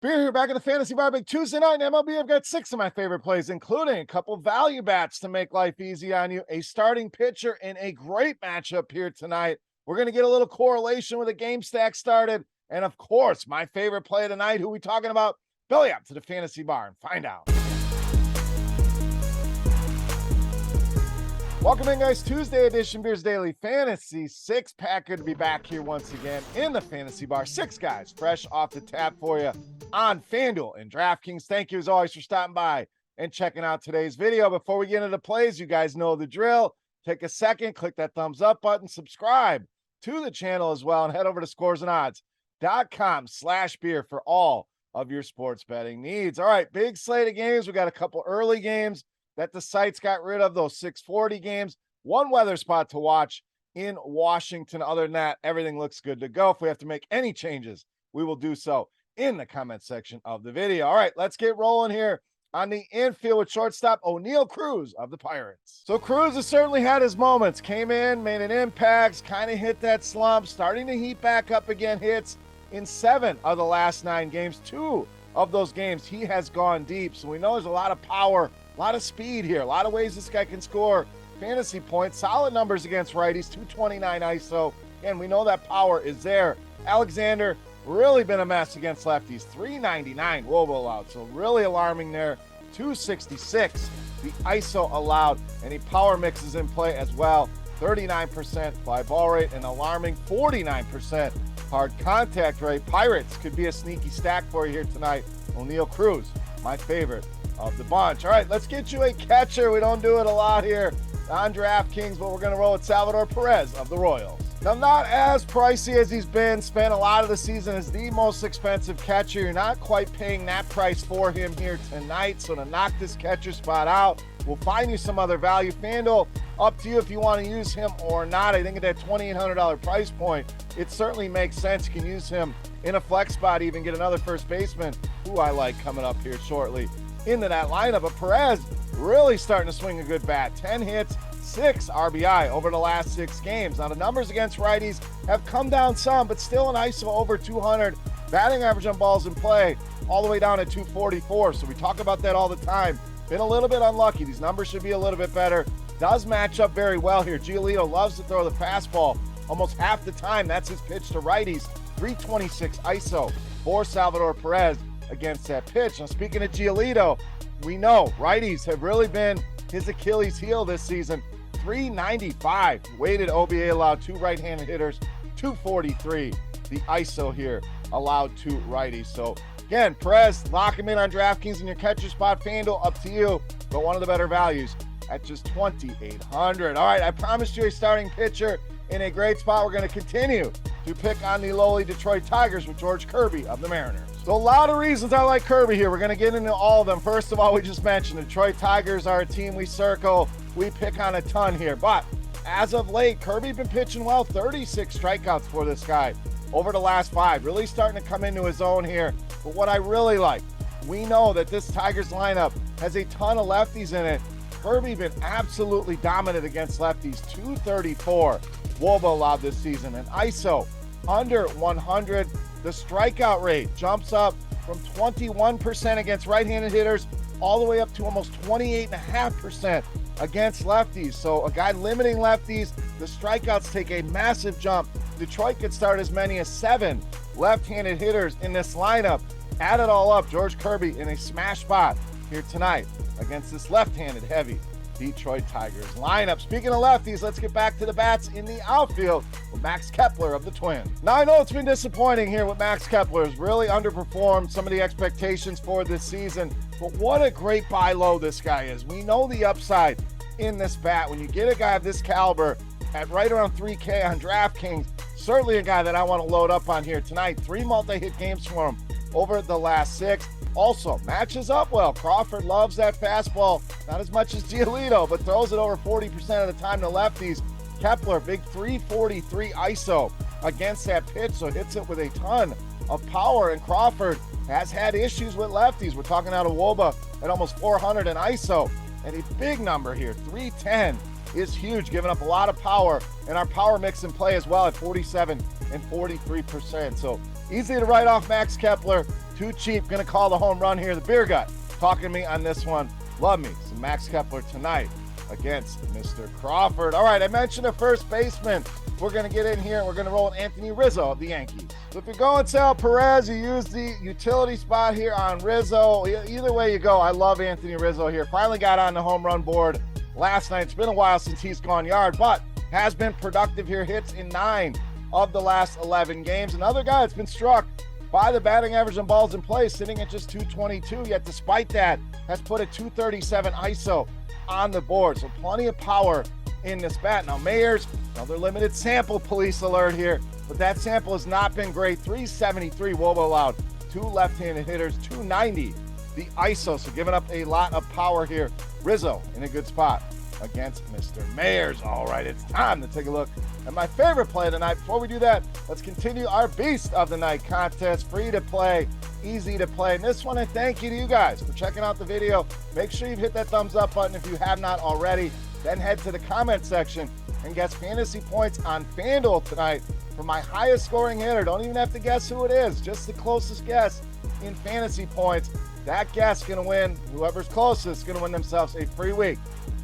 Beer here back at the Fantasy Bar. Big Tuesday night in MLB. I've got 6 of my favorite plays, including a couple value bats to make life easy on you, a starting pitcher, and a great matchup here tonight. We're going to get a little correlation with a game stack started. And of course, my favorite play of the night. Who we talking about? Belly up to the Fantasy Bar and find out. Welcome in, guys. Tuesday edition Beers Daily Fantasy six-pack. Good to be back here once again in the Fantasy Bar. 6 guys fresh off the tap for you on FanDuel and DraftKings. Thank you as always for stopping by and checking out today's video. Before we get into the plays, you guys know the drill. Take a second, click that thumbs up button, subscribe to the channel as well, and head over to scoresandodds.com/beer for all of your sports betting needs. All right, big slate of games. We got a couple early games that the sites got rid of, those 640 games. One weather spot to watch in Washington. Other than that, everything looks good to go. If we have to make any changes, we will do so in the comment section of the video. All right, let's get rolling here on the infield with shortstop O'Neal Cruz of the Pirates. So Cruz has certainly had his moments. Came in, made an impact, kind of hit that slump, starting to heat back up again. Hits in 7 of the last 9 games. 2 of those games he has gone deep. So we know there's a lot of power, a lot of speed here, a lot of ways this guy can score fantasy points. Solid numbers against righties, 229 ISO. And we know that power is there. Alexander really been a mess against lefties, 399 WOBA allowed. So really alarming there, 266 the ISO allowed. And he power mixes in play as well, 39% fly ball rate, and alarming 49% hard contact rate. Pirates could be a sneaky stack for you here tonight. O'Neal Cruz, my favorite of the bunch. All right, let's get you a catcher. We don't do it a lot here on DraftKings, but we're going to roll with Salvador Perez of the Royals. Now, not as pricey as he's been, spent a lot of the season as the most expensive catcher. You're not quite paying that price for him here tonight, so to knock this catcher spot out, we'll find you some other value. FanDuel, up to you if you want to use him or not. I think at that $2,800 price point, it certainly makes sense. You can use him in a flex spot, even get another first baseman, who I like coming up here shortly into that lineup. But Perez really starting to swing a good bat. 10 hits, 6 RBI over the last 6 games. Now, the numbers against righties have come down some, but still an ISO over 200. Batting average on balls in play all the way down at 244. So we talk about that all the time. Been a little bit unlucky. These numbers should be a little bit better. Does match up very well here. Giolito loves to throw the fastball almost half the time. That's his pitch to righties. 326 ISO for Salvador Perez against that pitch. Now, speaking of Giolito, we know righties have really been his Achilles heel this season. 395 weighted OBA allowed to right-handed hitters, 243 the ISO here allowed to righties. So again, Perez, lock him in on DraftKings in your catcher spot. FanDuel, up to you, but one of the better values at just $2,800. All right, I promised you a starting pitcher in a great spot. We're going to continue to pick on the lowly Detroit Tigers with George Kirby of the Mariners. So a lot of reasons I like Kirby here. We're going to get into all of them. First of all, we just mentioned the Detroit Tigers are a team we circle. We pick on a ton here. But as of late, Kirby's been pitching well. 36 strikeouts for this guy over the last 5. Really starting to come into his own here. But what I really like, we know that this Tigers lineup has a ton of lefties in it. Kirby been absolutely dominant against lefties. 234 WOBA allowed this season. And ISO under 100. The strikeout rate jumps up from 21% against right-handed hitters all the way up to almost 28.5% against lefties. So a guy limiting lefties, the strikeouts take a massive jump. Detroit could start as many as 7 left-handed hitters in this lineup. Add it all up, George Kirby in a smash spot here tonight against this left-handed heavy Detroit Tigers lineup. Speaking of lefties, let's get back to the bats in the outfield with Max Kepler of the Twins. Now, I know it's been disappointing here with Max Kepler. Has really underperformed some of the expectations for this season, but what a great buy low this guy is. We know the upside in this bat. When you get a guy of this caliber at right around 3K on DraftKings, certainly a guy that I want to load up on here tonight. 3 multi-hit games for him over the last 6. Also, matches up well. Crawford loves that fastball, not as much as Giolito, but throws it over 40% of the time to lefties. Kepler, big 343 ISO against that pitch, so hits it with a ton of power. And Crawford has had issues with lefties. We're talking out of WOBA at almost 400 in ISO, and a big number here, 310 is huge, giving up a lot of power, and our power mix in play as well at 47 and 43%. So easy to write off Max Kepler. Too cheap. Going to call the home run here. The beer gut talking to me on this one. Love me some Max Kepler tonight against Mr. Crawford. All right, I mentioned a first baseman. We're going to get in here and we're going to roll with Anthony Rizzo of the Yankees. So if you're going Sal Perez, you use the utility spot here on Rizzo. Either way you go, I love Anthony Rizzo here. Finally got on the home run board last night. It's been a while since he's gone yard, but has been productive here. Hits in 9 of the last 11 games. Another guy that's been struck by the batting average and balls in play, sitting at just 222, yet despite that, has put a 237 ISO on the board. So plenty of power in this bat. Now Mayers, another limited sample, police alert here, but that sample has not been great. 373 WOBA allowed, 2 left-handed hitters, 290 the ISO, so giving up a lot of power here. Rizzo in a good spot against Mr. Mayers. All right, it's time to take a look at my favorite play tonight. Before we do that, let's continue our Beast of the Night contest. Free to play, easy to play. And this one, I thank you to you guys for checking out the video. Make sure you've hit that thumbs up button if you have not already. Then head to the comment section and guess fantasy points on FanDuel tonight for my highest scoring hitter. Don't even have to guess who it is, just the closest guess in fantasy points. That guess is going to win. Whoever's closest is going to win themselves a free week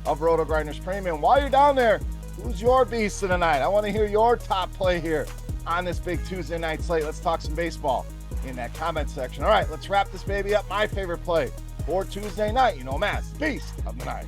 of RotoGrinders Premium. While you're down there, who's your beast of the night? I want to hear your top play here on this big Tuesday night slate. Let's talk some baseball in that comment section. All right, let's wrap this baby up. My favorite play for Tuesday night, you know, Matt's Beast of the Night.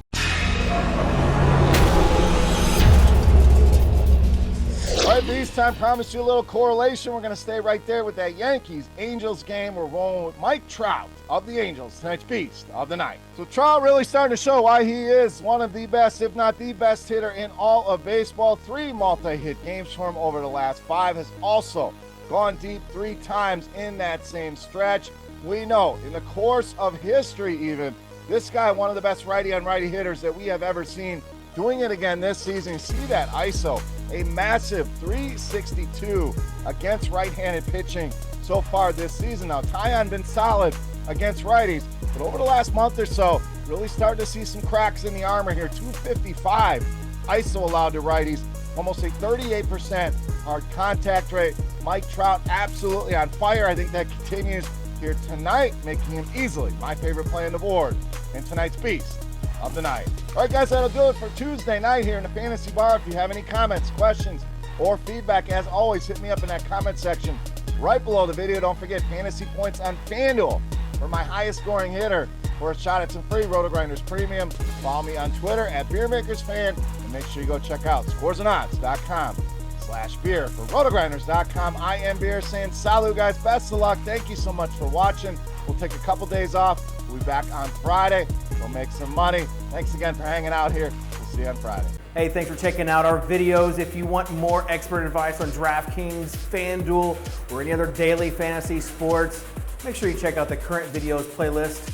All right, Beast time. Promised you a little correlation. We're going to stay right there with that Yankees-Angels game. We're rolling with Mike Trout of the Angels, tonight's Beast of the Night. So Trout really starting to show why he is one of the best, if not the best hitter in all of baseball. 3 multi-hit games for him over the last 5. Has also gone deep 3 times in that same stretch. We know in the course of history even, this guy, one of the best righty-on-righty hitters that we have ever seen. Doing it again this season. See that ISO, a massive 362 against right-handed pitching so far this season. Now, Tyon been solid against righties, but over the last month or so, really starting to see some cracks in the armor here. 255 ISO allowed to righties, almost a 38% hard contact rate. Mike Trout absolutely on fire. I think that continues here tonight, making him easily my favorite play on the board and tonight's Beast of the Night. All right, guys, that'll do it for Tuesday night here in the Fantasy Bar. If you have any comments, questions, or feedback, as always, hit me up in that comment section right below the video. Don't forget fantasy points on FanDuel for my highest scoring hitter for a shot at some free RotoGrinders Premium. Follow me on Twitter at Beermakersfan, and make sure you go check out scoresandodds.com/beer. For RotoGrinders.com, I am Beer saying salut, guys. Best of luck. Thank you so much for watching. We'll take a couple days off. We'll be back on Friday. We'll make some money. Thanks again for hanging out here. We'll see you on Friday. Hey, thanks for checking out our videos. If you want more expert advice on DraftKings, FanDuel, or any other daily fantasy sports, make sure you check out the current videos playlist